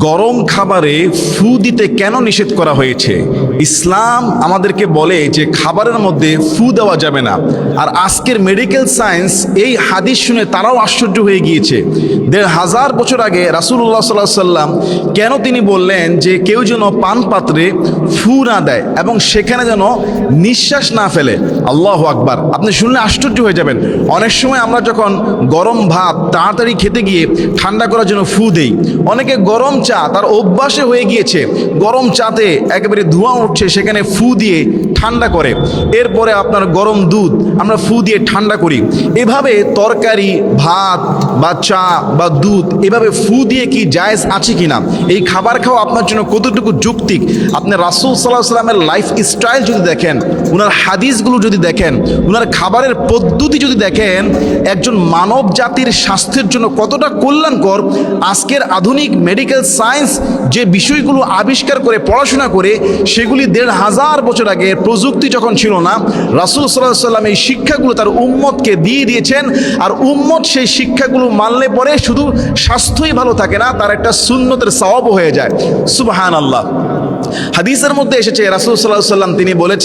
গরম খাবারে ফু দিতে কেন নিষেধ করা হয়েছে? ইসলাম আমাদেরকে বলে যে খাবারের মধ্যে ফু দেওয়া যাবে না। আর আজকের মেডিকেল সায়েন্স এই হাদিস শুনে তারাও আশ্চর্য হয়ে গিয়েছে। ১৫০০ বছর আগে রাসূলুল্লাহ সাল্লাল্লাহু আলাইহি সাল্লাম কেন তিনি বললেন যে কেউ যেন পান পাত্রে ফু না দেয় এবং সেখানে যেন নিঃশ্বাস না ফেলে। আল্লাহু আকবার! আপনি শুনলে আশ্চর্য হয়ে যাবেন। অনেক সময় আমরা যখন গরম ভাত তাড়াতাড়ি খেতে গিয়ে ঠান্ডা করার জন্য ফু দেই। অনেকে গরম চা তার অভ্যাসে হয়ে গিয়েছে, গরম চাতে একেবারে ধোঁয়া উঠছে সেখানে ফু দিয়ে ঠান্ডা করে। এরপরে আপনার গরম দুধ আমরা ফু দিয়ে ঠান্ডা করি। এভাবে তরকারি, ভাত বা চা বা দুধ এভাবে ফু দিয়ে কি জায়েজ আছে কিনা, এই খাবার খাওয়া আপনার জন্য কতটুকু যৌক্তিক? আপনি রাসূল সাল্লাল্লাহু আলাইহি সাল্লামের লাইফ স্টাইল যদি দেখেন, উনার হাদিসগুলো যদি দেখেন, উনার খাবারের পদ্ধতি যদি দেখেন, একজন মানব জাতির স্বাস্থ্যের জন্য কতটা কল্যাণকর। আজকের আধুনিক মেডিকেল সায়েন্স যে বিষয়গুলো আবিষ্কার করে পড়াশোনা করে, সেগুলি ১৫০০ বছর আগে প্রযুক্তি যখন ছিল না, রাসূল সাল্লাল্লাহু আলাইহি সাল্লাম এই শিক্ষাগুলো তার উম্মতকে দিয়ে দিয়েছেন। আর উম্মত সেই শিক্ষাগুলো মানলে পরে শুধু স্বাস্থ্যই ভালো থাকে না, তার একটা সুন্নতের সওয়াবও হয়ে যায়। সুবহানাল্লাহ। হাদিসের মধ্যে এসেছে রাসূল সাল্লাল্লাহু আলাইহি সাল্লাম তিনি বলেছেন